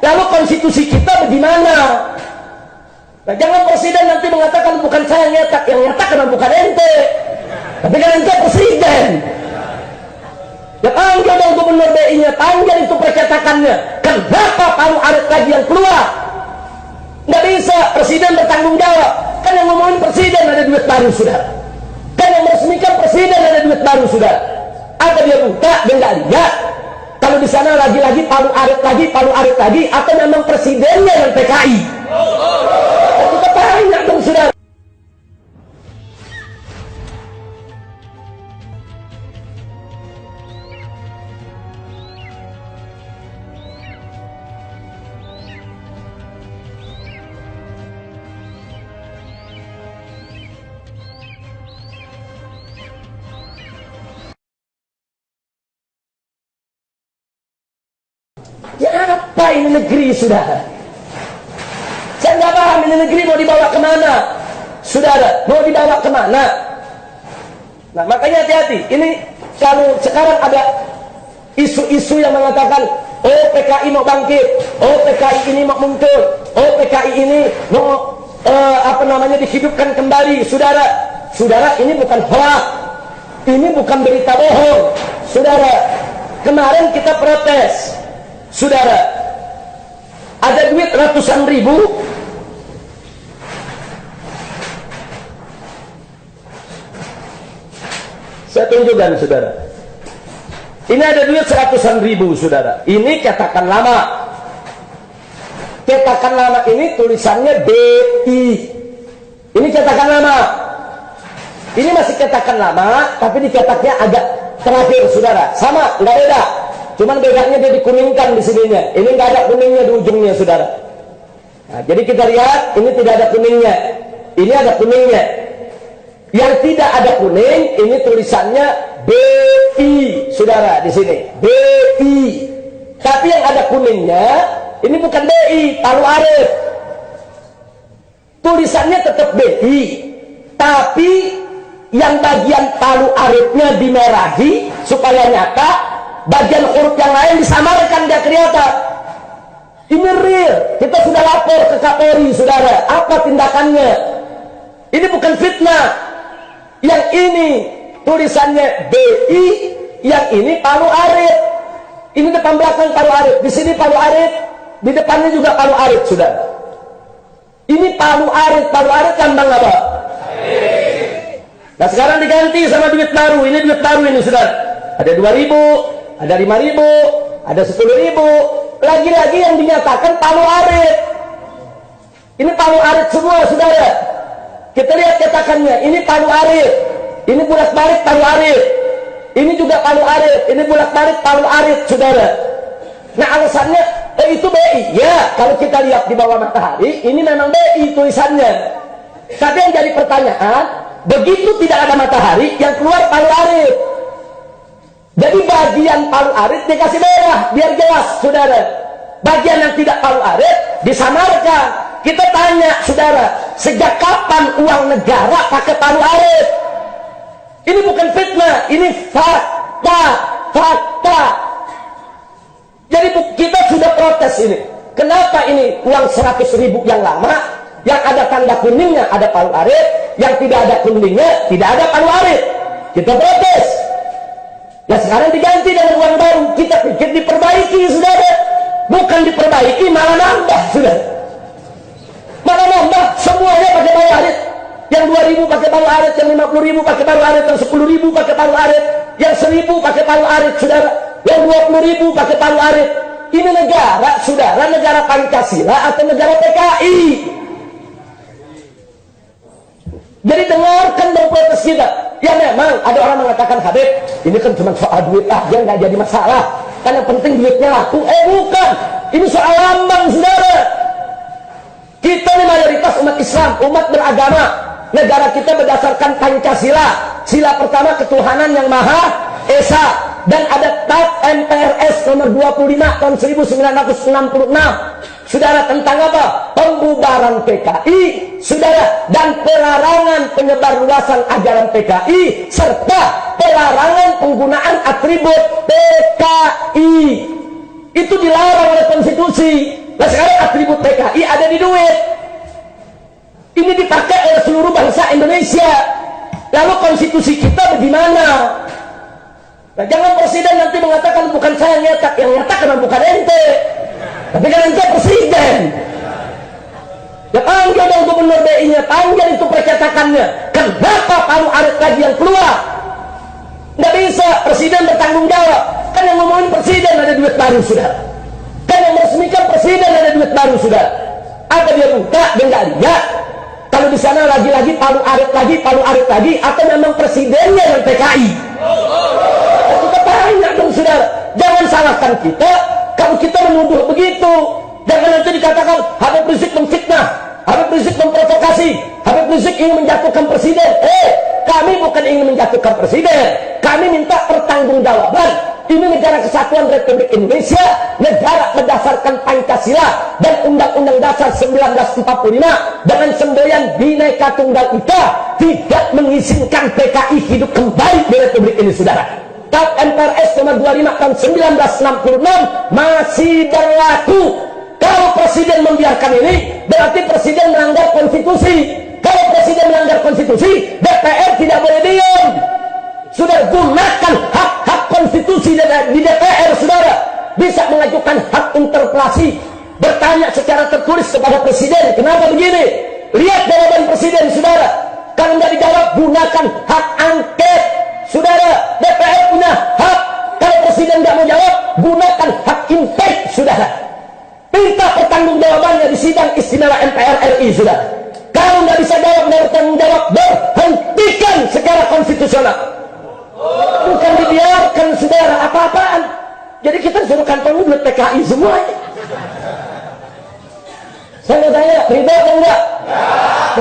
Lalu konstitusi kita bagaimana? Nah, jangan presiden nanti mengatakan bukan saya yang nyetak karena bukan ente. Tapi kan ente presiden. Ya panggil dong gubernur BI-nya, panggil itu percetakannya. Kenapa Palu Arit lagi yang keluar? Nggak bisa, presiden bertanggung jawab. Kan yang ngomongin presiden ada duit baru, saudara. Kan yang meresmikan presiden ada duit baru, saudara. Apa dia buka? Dia nggak lihat. Kalau di sana lagi-lagi Palu Arit lagi, atau memang presidennya yang PKI? Kita tanya dong, saudara. Ya apa ini negeri, saudara? Saya nggak paham ini negeri mau dibawa kemana, saudara? Mau dibawa kemana? Nah, makanya hati-hati. Ini kalau sekarang ada isu-isu yang mengatakan, oh PKI mau bangkit, oh PKI ini mau muncul, oh PKI ini mau dihidupkan kembali, saudara. Saudara, ini bukan hoax, ini bukan berita bohong, saudara. Kemarin kita protes, saudara, ada duit ratusan ribu. Saya tunjukkan, saudara. Ini ada duit seratusan ribu, saudara. Ini cetakan lama. Cetakan lama ini tulisannya BI. Ini cetakan lama. Ini masih cetakan lama, tapi dicetaknya agak terakhir, saudara. Sama, nggak beda. Cuman bedanya dia dikuningkan di sininya. Ini nggak ada kuningnya di ujungnya, saudara. Nah, jadi kita lihat, ini tidak ada kuningnya. Ini ada kuningnya. Yang tidak ada kuning, ini tulisannya BI, saudara, di sini. BI. Tapi yang ada kuningnya, ini bukan BI, Palu Arit. Tulisannya tetap BI, tapi yang bagian Palu Aritnya dimerahi supaya nyata, bagian huruf yang lain disamarkan, dia kelihatan. Ini real. Kita sudah lapor ke Kapolri, saudara. Apa tindakannya? Ini bukan fitnah. Yang ini tulisannya BI, yang ini Palu Arit. Ini depan belakang Palu Arit. Di sini Palu Arit, di depannya juga Palu Arit, saudara. Ini Palu Arit lambang apa? Nah, sekarang diganti sama duit baru. Ini duit baru ini, saudara. Ada 2.000, ada 5.000, ada 10.000. Lagi-lagi yang dinyatakan Palu Arit. Ini Palu Arit semua, saudara. Kita lihat cetakannya. Ini Palu Arit. Ini bulat-balik Palu Arit. Ini juga Palu Arit. Ini bulat-balik Palu Arit, saudara. Nah, alasannya itu BI. Ya, kalau kita lihat di bawah matahari, ini memang BI tulisannya. Tapi yang jadi pertanyaan, begitu tidak ada matahari, yang keluar Palu Arit. Jadi bagian Palu Arit dikasih merah, biar jelas, saudara. Bagian yang tidak Palu Arit disamarkan. Kita tanya, saudara, sejak kapan uang negara pakai Palu Arit? Ini bukan fitnah, ini fakta. Jadi kita sudah protes ini. Kenapa ini uang 100.000 yang lama, yang ada tanda kuningnya ada Palu Arit, yang tidak ada kuningnya tidak ada Palu Arit? Kita protes. Nah, sekarang diganti dengan uang baru. Kita pikir diperbaiki, saudara. Bukan diperbaiki, malah nambah, saudara. Malah nambah, semuanya pakai Palu Arit. Yang 2.000 pakai Palu Arit, yang 50.000 pakai Palu Arit, yang 10.000 pakai Palu Arit, yang 1.000 pakai Palu Arit, saudara. Yang 20.000 pakai Palu Arit. Ini negara, saudara, negara Pancasila atau negara PKI? Jadi dengarkan dong protes kita. Ya memang ada orang mengatakan, Habib, ini kan cuma soal duit aja, nggak jadi masalah. Kan yang penting duitnya laku. Bukan. Ini soal lambang, saudara. Kita ini mayoritas umat Islam, umat beragama. Negara kita berdasarkan Pancasila. Sila pertama ketuhanan yang Maha Esa. Dan ada TAP MPRS nomor 25 tahun 1966. Saudara, tentang apa? Pembubaran PKI, saudara, dan pelarangan penyebarluasan ajaran PKI serta pelarangan penggunaan atribut PKI. Itu dilarang oleh konstitusi. Nah sekarang atribut PKI ada di duit. Ini dipakai oleh seluruh bangsa Indonesia. Lalu konstitusi kita bagaimana? Nah, jangan presiden nanti mengatakan bukan saya yang nyetak karena bukan ente. Tapi kan ente presiden. Ya panggil dong gubernur BI-nya, panggil itu percetakannya. Kenapa Palu Arit lagi yang keluar? Nggak bisa, presiden bertanggung jawab. Kan yang ngomongin presiden ada duit baru, saudara. Kan yang meresmikan presiden ada duit baru, saudara. Apa dia buka dan nggak lihat? Kalau di sana lagi-lagi Palu Arit lagi, atau memang presidennya yang PKI? Kita tanya dong, saudara. Jangan salahkan kita kalau kita menuduh begitu. Jangan nanti dikatakan Habib Rizik memfitnah, Habib Rizik memprovokasi, Habib Rizik ingin menjatuhkan presiden. Kami bukan ingin menjatuhkan presiden. Kami minta pertanggungjawaban. Ini negara kesatuan Republik Indonesia, negara berdasarkan Pancasila dan Undang-Undang Dasar 1945 dengan semboyan Bhinneka Tunggal Ika tidak mengizinkan PKI hidup kembali di Republik ini, saudara. TAP MPRS nomor 25 tahun 1966 masih berlaku. Kalau presiden membiarkan ini, berarti presiden melanggar konstitusi. Kalau presiden melanggar konstitusi, DPR tidak boleh diam. Sudah gunakan hak-hak konstitusi di DPR, saudara. Bisa mengajukan hak interpelasi, bertanya secara tertulis kepada presiden, kenapa begini? Lihat jawaban presiden, saudara. Kalau nggak dijawab, gunakan hak angket, saudara. DPR punya hak. Kalau presiden nggak mau jawab, gunakan hak impeach, saudara. Minta pertanggungjawabannya di sidang istimewa MPR RI, saudara. Kalau nggak bisa jawab, nggak bertanggung jawab, berhentikan secara konstitusional. Bukan dibiarkan, saudara, apa-apaan. Jadi kita suruh kantong duit PKI semuanya. Saya mau tanya, ridho atau enggak?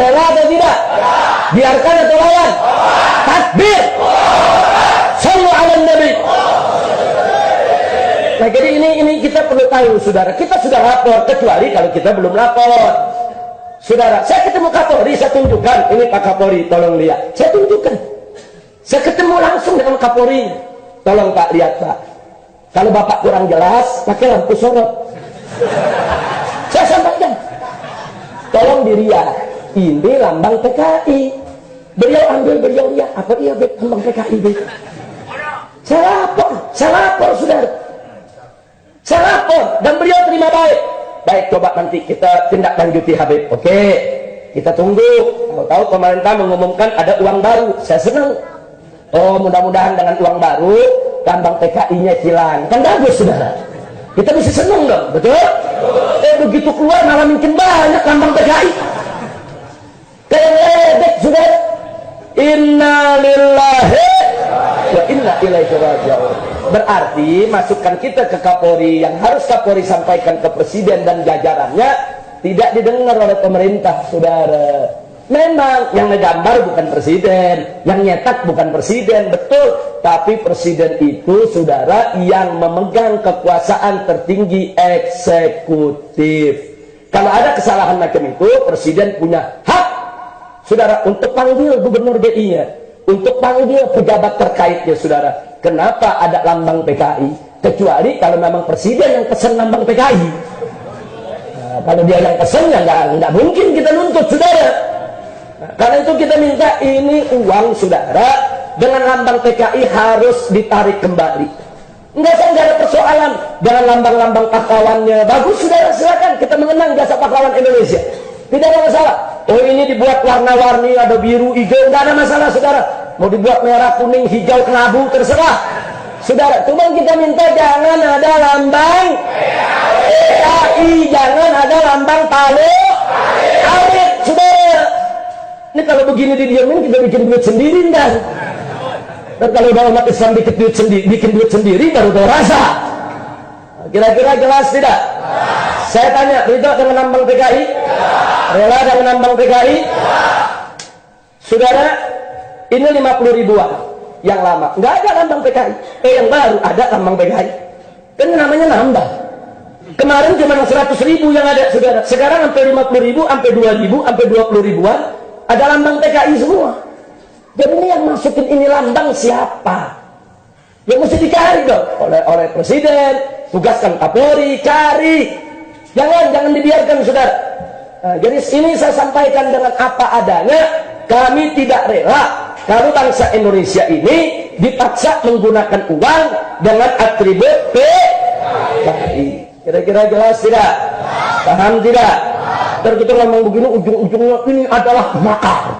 Rela atau tidak? Biarkan atau lawan? Takbir. Sallu ala Nabi. Nah, jadi ini kita perlu tahu, saudara. Kita sudah lapor, kecuali kalau kita belum lapor. Saudara, saya ketemu Kapolri, saya tunjukkan. Ini Pak Kapolri, tolong lihat. Saya tunjukkan. Saya ketemu langsung dengan Kapolri. Tolong Pak, lihat Pak. Kalau Bapak kurang jelas, pakai lampu sorot. Saya sampaikan. Tolong dilihat. Ini lambang PKI. Beliau ambil, beliau lihat. Apa dia lambang PKI? Saya lapor, saudara. Saya lapor. Dan beliau terima baik. Baik, coba nanti kita tindak lanjuti Habib. Oke, kita tunggu. Tahu pemerintah mengumumkan ada uang baru. Saya senang. Oh, mudah-mudahan dengan uang baru lambang PKI-nya hilang. Kan bagus, saudara. Kita mesti senang dong, betul? Begitu keluar malah makin banyak lambang PKI. Kayak saudara. Inna lillahi wa inna ilaihi raji'un. Berarti masukan kita ke Kapolri yang harus Kapolri sampaikan ke presiden dan jajarannya tidak didengar oleh pemerintah, saudara. Memang yang ngegambar bukan presiden, yang nyetak bukan presiden, betul. Tapi presiden itu, saudara, yang memegang kekuasaan tertinggi eksekutif. Kalau ada kesalahan macam itu, presiden punya hak, saudara, untuk panggil gubernur BI-nya, untuk panggil pejabat terkaitnya, saudara. Kenapa ada lambang PKI? Kecuali kalau memang presiden yang pesen lambang PKI. Nah, kalau dia yang pesen, ya nggak mungkin kita nuntut, saudara. Nah, karena itu kita minta ini uang, saudara, dengan lambang PKI harus ditarik kembali. Nggak ada persoalan dengan lambang-lambang pahlawannya. Bagus, saudara, silakan kita mengenang jasa pahlawan Indonesia. Tidak ada masalah. Oh, ini dibuat warna-warni, ada biru, hijau, nggak ada masalah, saudara. Mau dibuat merah, kuning, hijau, kelabu, terserah, saudara. Cuma kita minta jangan ada lambang PKI, jangan ada lambang Palu Arit, saudara. Ini kalau begini didiamin, kita bikin duit sendiri, dan kalau udah umat Islam bikin duit sendiri, baru tahu rasa. Kira-kira jelas tidak? Saya tanya, ridho dengan lambang PKI? Rela dengan lambang PKI? Saudara, ini 50 ribuan yang lama, nggak ada lambang PKI. Yang baru ada lambang PKI. Kan namanya nambah. Kemarin cuma 100 ribu yang ada, saudara. Sekarang sampai 50 ribu, sampai 2 ribu, sampai 20 ribuan. Ada lambang PKI semua. Jadi ini yang masukin ini lambang siapa? Yang mesti dicari dong oleh presiden, tugaskan Kapolri, cari. Jangan dibiarkan, saudara. Nah, jadi ini saya sampaikan dengan apa adanya. Kami tidak rela kalau bangsa Indonesia ini dipaksa menggunakan uang dengan atribut PKI. Kira-kira jelas tidak? Paham tidak? Terus kita ngomong begini, ujung-ujungnya ini adalah makar.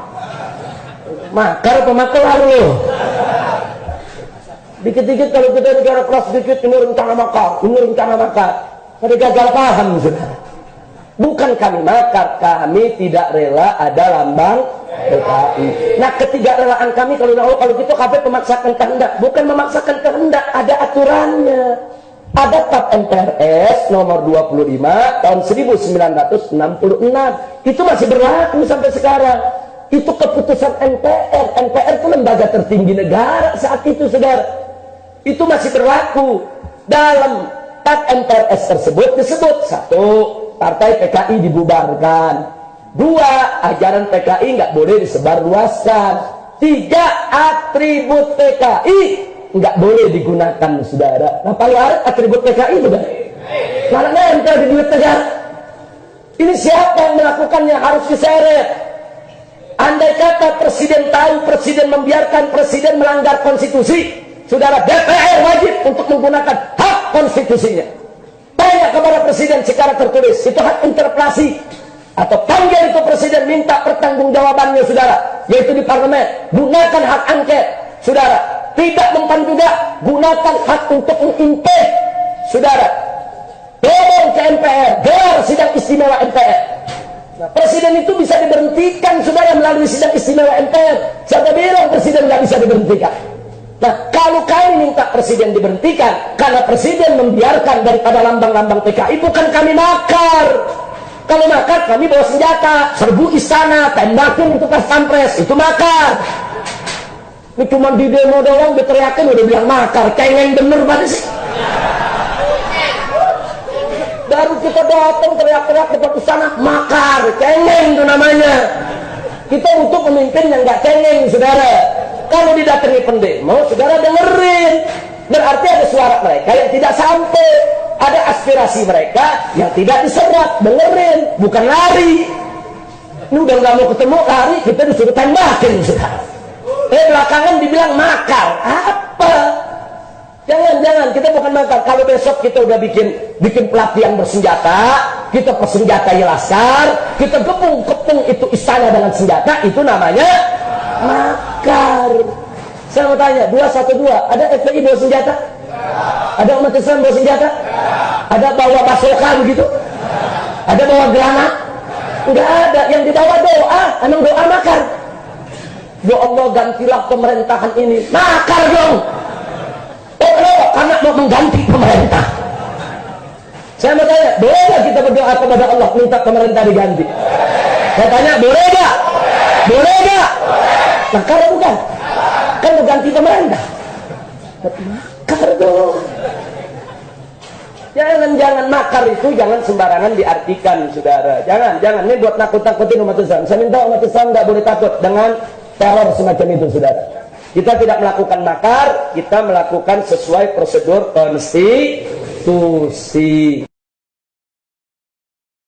Makar apa makar loh? Dikit-dikit kalau kita bicara keras dikit, ini rencana makar, ini rencana makar. Ada gagal paham, saudara. Bukan kami makar, kami tidak rela ada lambang PKI. Nah, ketidakrelaan kami kalau gitu KP memaksakan kehendak. Bukan memaksakan kehendak, ada aturannya. Ada TAP MPRS nomor 25 tahun 1966. Itu masih berlaku sampai sekarang. Itu keputusan MPR. MPR itu lembaga tertinggi negara saat itu, saudara. Itu masih berlaku. Dalam TAP MPRS tersebut disebut: 1. Partai PKI dibubarkan. 2. Ajaran PKI nggak boleh disebarluaskan. 3. Atribut PKI nggak boleh digunakan, saudara. Nah, paling arit atribut PKI, saudara. Malah nempel di duit negara. Ini siapa yang melakukannya? Harus diseret. Andai kata presiden tahu, presiden membiarkan, presiden melanggar konstitusi, saudara, DPR wajib untuk menggunakan hak konstitusinya. Tanya kepada presiden secara tertulis, itu hak interpelasi, atau panggil itu presiden minta pertanggungjawabannya, saudara, yaitu di parlemen. Gunakan hak angket, saudara. Tidak mempan juga, gunakan hak untuk mengimpeach, saudara. Dorong ke MPR, gelar sidang istimewa MPR. Nah, presiden itu bisa diberhentikan, saudara, melalui sidang istimewa MPR. Siapa bilang presiden nggak bisa diberhentikan? Nah, kalau kami minta presiden diberhentikan karena presiden membiarkan daripada lambang-lambang PKI, bukan kami makar. Kalau makar, kami bawa senjata, serbu istana, tembakin itu pas pampres, itu makar. Ini cuma di demo doang, diteriakin udah bilang makar. Cengeng bener banget sih. Baru kita datang teriak-teriak depan istana, makar, cengeng itu namanya. Kita untuk pemimpin yang nggak cengeng, saudara. Kalau didatangi pendemo, saudara dengerin. Berarti ada suara mereka yang tidak sampai, ada aspirasi mereka yang tidak diserap, dengerin, bukan lari. Ini udah nggak mau ketemu, lari, kita disuruh tembakin, saudara. Belakangan dibilang makar. Apa? Jangan, kita bukan makar. Kalau besok kita udah bikin pelatihan bersenjata, kita persenjatai Laskar, kita kepung itu istana dengan senjata, itu namanya makar. Saya mau tanya, 212, ada FPI bawa senjata? Ada umat Islam bawa senjata? Ada bawa basoka begitu? Ada bawa granat? Enggak ada. Yang dibawa doa, emang doa makar? Ya Allah, gantilah pemerintahan ini. Makar dong. Karena mau mengganti pemerintah. Saya mau tanya, boleh gak kita berdoa kepada Allah minta pemerintah diganti? Saya tanya, boleh gak? Boleh gak? Makar bukan? Kan mengganti pemerintah. Makar dong. Jangan makar itu jangan sembarangan diartikan, saudara. Jangan. Ini buat nakut-nakutin umat Islam. Saya minta umat Islam nggak boleh takut dengan teror semacam itu, saudara. Kita tidak melakukan makar, kita melakukan sesuai prosedur konstitusi.